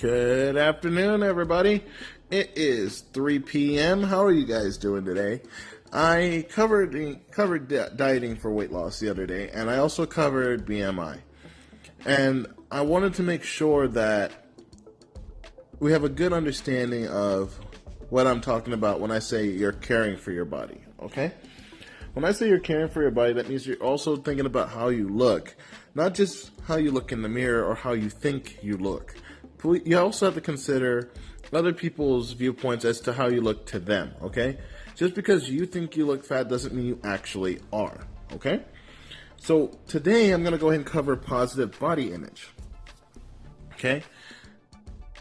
Good afternoon, everybody. It is 3 p.m. How are you guys doing today? I covered dieting for weight loss the other day, and I also covered BMI. And I wanted to make sure that we have a good understanding of what I'm talking about when I say you're caring for your body, okay? When I say you're caring for your body, that means you're also thinking about how you look, not just how you look in the mirror or how you think you look. You also have to consider other people's viewpoints as to how you look to them, okay? Just because you think you look fat doesn't mean you actually are, okay? So today I'm going to go ahead and cover positive body image, okay?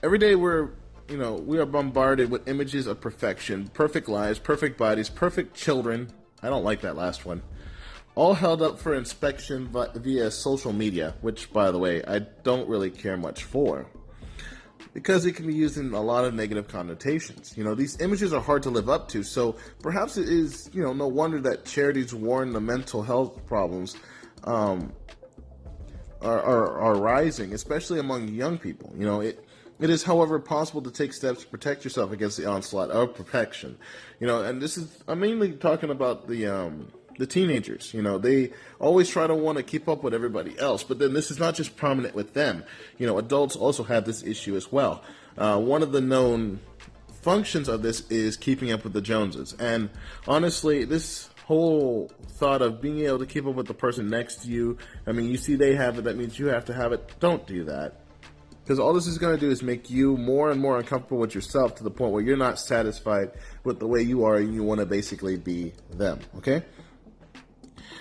Every day we are bombarded with images of perfection, perfect lives, perfect bodies, perfect children. I don't like that last one. All held up for inspection via social media, which, by the way, I don't really care much for, because it can be used in a lot of negative connotations. These images are hard to live up to, so perhaps it is, no wonder that charities warn the mental health problems are rising, especially among young people. It is, however, possible to take steps to protect yourself against the onslaught of perfection. And I'm mainly talking about the teenagers. They always try to want to keep up with everybody else, but then this is not just prominent with them. Adults also have this issue as well. One of the known functions of this is keeping up with the Joneses. And honestly, this whole thought of being able to keep up with the person next to you, you see they have it, that means you have to have it. Don't do that. Because all this is going to do is make you more and more uncomfortable with yourself to the point where you're not satisfied with the way you are and you want to basically be them, okay?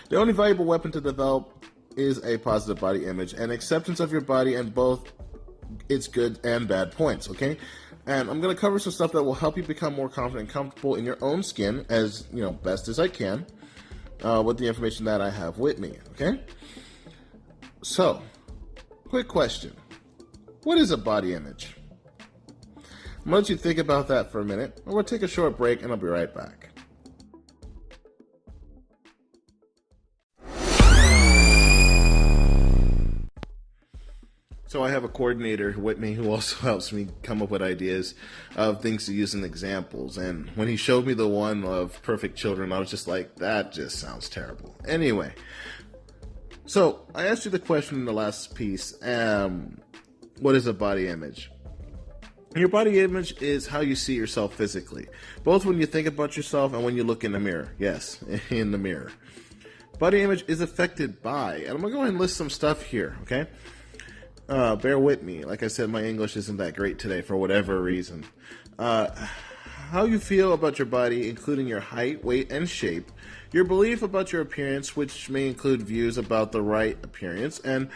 The only valuable weapon to develop is a positive body image and acceptance of your body and both its good and bad points, okay? And I'm going to cover some stuff that will help you become more confident and comfortable in your own skin as, best as I can with the information that I have with me, okay? So, quick question. What is a body image? I'm going to let you think about that for a minute, and we'll take a short break, and I'll be right back. So I have a coordinator with me who also helps me come up with ideas of things to use in examples. And when he showed me the one of perfect children, I was just like, that just sounds terrible. Anyway, so I asked you the question in the last piece. What is a body image? Your body image is how you see yourself physically, both when you think about yourself and when you look in the mirror. Yes, in the mirror. Body image is affected by, and I'm going to go ahead and list some stuff here, okay? Bear with me. Like I said, my English isn't that great today for whatever reason. How you feel about your body, including your height, weight, and shape. Your belief about your appearance, which may include views about the right appearance, and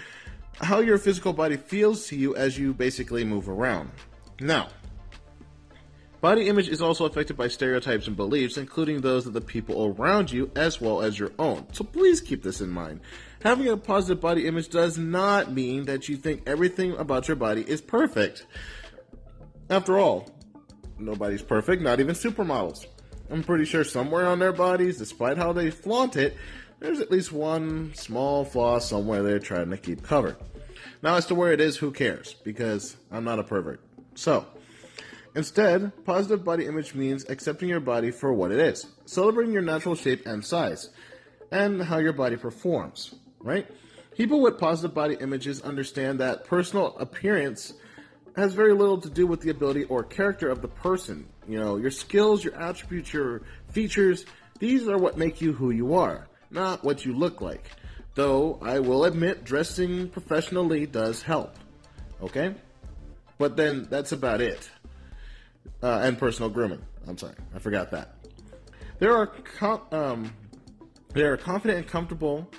how your physical body feels to you as you basically move around. Now, body image is also affected by stereotypes and beliefs, including those of the people around you as well as your own. So please keep this in mind. Having a positive body image does not mean that you think everything about your body is perfect. After all, nobody's perfect, not even supermodels. I'm pretty sure somewhere on their bodies, despite how they flaunt it, there's at least one small flaw somewhere they're trying to keep covered. Now, as to where it is, who cares? Because I'm not a pervert. So, instead, positive body image means accepting your body for what it is, celebrating your natural shape and size, and how your body performs, right? People with positive body images understand that personal appearance has very little to do with the ability or character of the person. Your skills, your attributes, your features, these are what make you who you are, not what you look like. Though I will admit dressing professionally does help, okay? But then that's about it. And personal grooming. I'm sorry, I forgot that. They are confident and comfortable,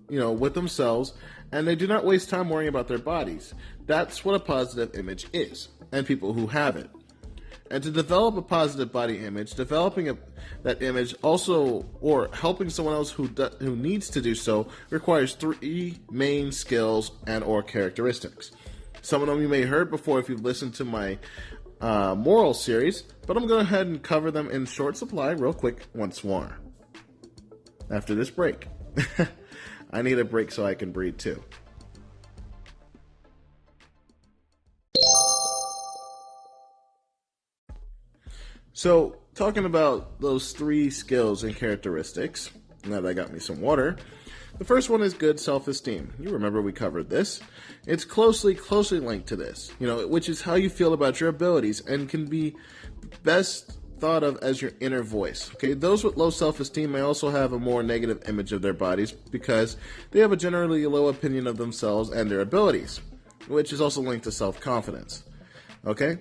with themselves, and they do not waste time worrying about their bodies. That's what a positive image is, and people who have it. And to develop a positive body image, developing that image also, or helping someone else who needs to do so, requires 3 main skills and or characteristics. Some of them you may have heard before if you've listened to my moral series, but I'm going to go ahead and cover them in short supply real quick once more. After this break. I need a break so I can breathe too. So, talking about those 3 skills and characteristics, now that got me some water, the first one is good self-esteem. You remember we covered this. It's closely linked to this, which is how you feel about your abilities and can be best thought of as your inner voice. Okay, those with low self-esteem may also have a more negative image of their bodies because they have a generally low opinion of themselves and their abilities, which is also linked to self-confidence. Okay?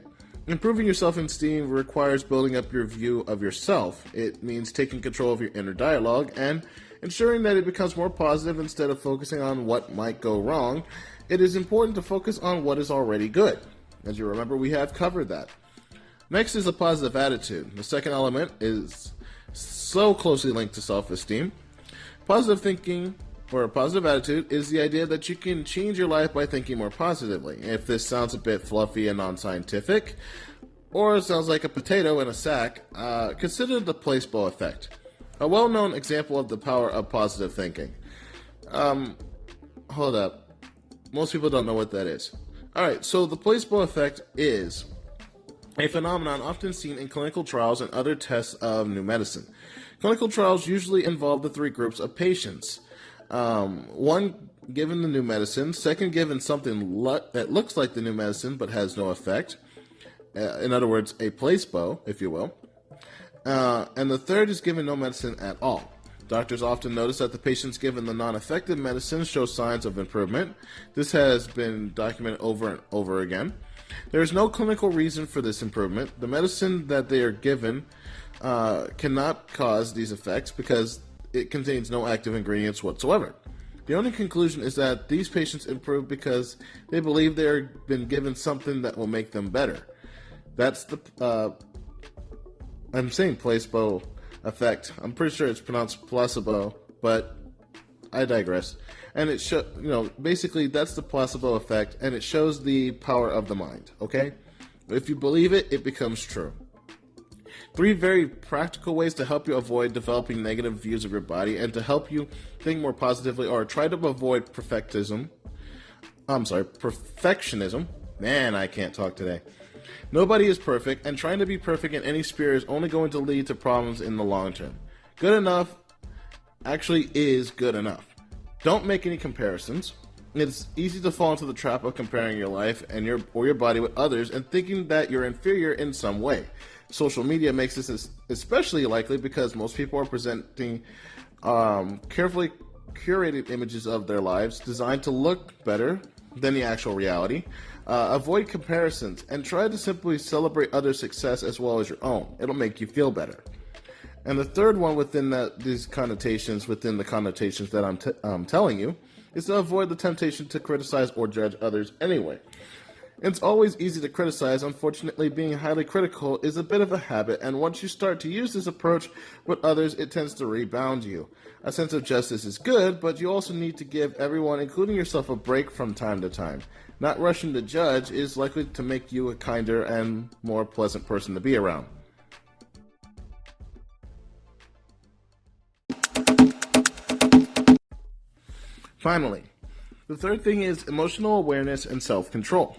Improving your self-esteem requires building up your view of yourself. It means taking control of your inner dialogue and ensuring that it becomes more positive instead of focusing on what might go wrong. It is important to focus on what is already good. As you remember, we have covered that. Next is a positive attitude. The second element is so closely linked to self-esteem. Positive thinking or a positive attitude is the idea that you can change your life by thinking more positively. If this sounds a bit fluffy and non-scientific, or it sounds like a potato in a sack, consider the placebo effect. A well-known example of the power of positive thinking. Hold up. Most people don't know what that is. Alright, so the placebo effect is a phenomenon often seen in clinical trials and other tests of new medicine. Clinical trials usually involve the 3 groups of patients. One given the new medicine, second given something that looks like the new medicine but has no effect. In other words, a placebo, if you will. And the third is given no medicine at all. Doctors often notice that the patients given the non-effective medicine show signs of improvement. This has been documented over and over again. There is no clinical reason for this improvement. The medicine that they are given cannot cause these effects because it contains no active ingredients whatsoever. The only conclusion is that these patients improve because they believe they have been given something that will make them better. That's the I'm saying placebo effect. I'm pretty sure it's pronounced placebo, but I digress. And it basically that's the placebo effect, and it shows the power of the mind, okay? If you believe it, it becomes true. 3 very practical ways to help you avoid developing negative views of your body and to help you think more positively or try to avoid perfectionism. Man, I can't talk today. Nobody is perfect, and trying to be perfect in any sphere is only going to lead to problems in the long term. Good enough actually is good enough. Don't make any comparisons. It's easy to fall into the trap of comparing your life and your body with others and thinking that you're inferior in some way. Social media makes this especially likely because most people are presenting carefully curated images of their lives designed to look better than the actual reality. Avoid comparisons and try to simply celebrate others' success as well as your own. It'll make you feel better. And the third one within these connotations, within the connotations that I'm telling you, is to avoid the temptation to criticize or judge others anyway. It's always easy to criticize. Unfortunately, being highly critical is a bit of a habit, and once you start to use this approach with others, it tends to rebound you. A sense of justice is good, but you also need to give everyone, including yourself, a break from time to time. Not rushing to judge is likely to make you a kinder and more pleasant person to be around. Finally, the third thing is emotional awareness and self-control,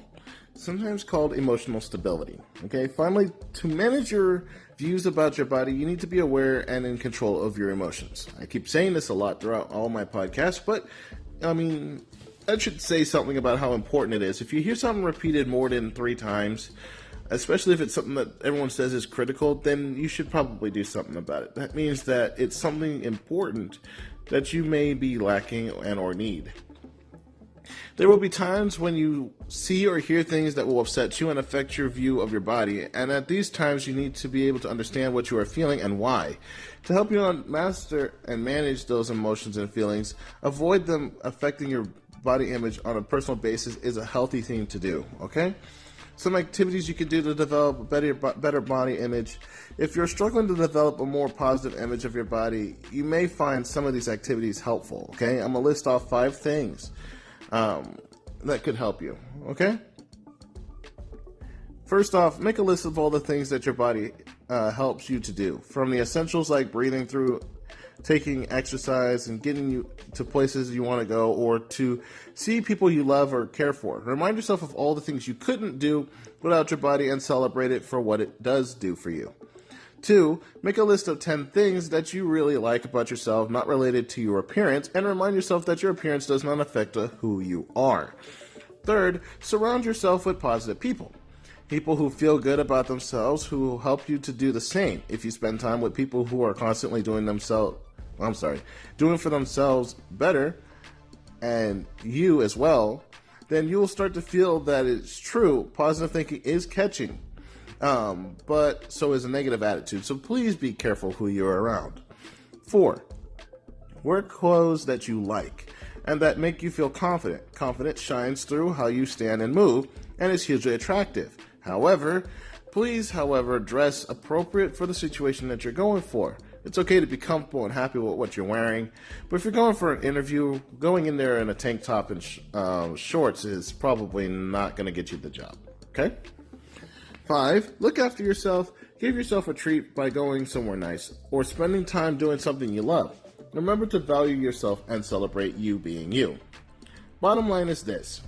sometimes called emotional stability. Okay, finally, to manage your views about your body, you need to be aware and in control of your emotions. I keep saying this a lot throughout all my podcasts, but I should say something about how important it is. If you hear something repeated more than 3 times, especially if it's something that everyone says is critical, then you should probably do something about it. That means that it's something important that you may be lacking and or need. There will be times when you see or hear things that will upset you and affect your view of your body, and at these times you need to be able to understand what you are feeling and why. To help you master and manage those emotions and feelings, avoid them affecting your body image on a personal basis is a healthy thing to do, okay? Some activities you can do to develop a better body image. If you're struggling to develop a more positive image of your body, you may find some of these activities helpful, okay? I'm going to list off 5 things that could help you, okay? First off, make a list of all the things that your body helps you to do. From the essentials like breathing through, taking exercise, and getting you to places you want to go, or to see people you love or care for. Remind yourself of all the things you couldn't do without your body and celebrate it for what it does do for you. 2, make a list of 10 things that you really like about yourself, not related to your appearance, and remind yourself that your appearance does not affect who you are. 3rd, surround yourself with positive people. People who feel good about themselves, who will help you to do the same. If you spend time with people who are constantly doing for themselves better, and you as well, then you will start to feel that it's true. Positive thinking is catching, but so is a negative attitude. So please be careful who you're around. 4, wear clothes that you like and that make you feel confident. Confidence shines through how you stand and move, and is hugely attractive. Please, dress appropriate for the situation that you're going for. It's okay to be comfortable and happy with what you're wearing, but if you're going for an interview, going in there in a tank top and shorts is probably not going to get you the job, okay? 5, look after yourself. Give yourself a treat by going somewhere nice or spending time doing something you love. Remember to value yourself and celebrate you being you. Bottom line is this,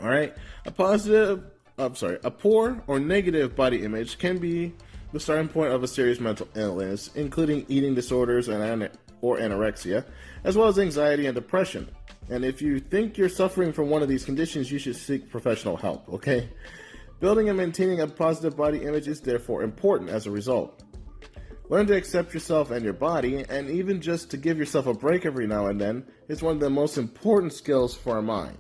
all right? A poor or negative body image can be the starting point of a serious mental illness, including eating disorders or anorexia, as well as anxiety and depression. And if you think you're suffering from one of these conditions, you should seek professional help, okay? Building and maintaining a positive body image is therefore important as a result. Learn to accept yourself and your body, and even just to give yourself a break every now and then is one of the most important skills for our mind.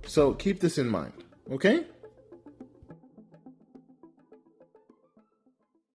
So keep this in mind, okay?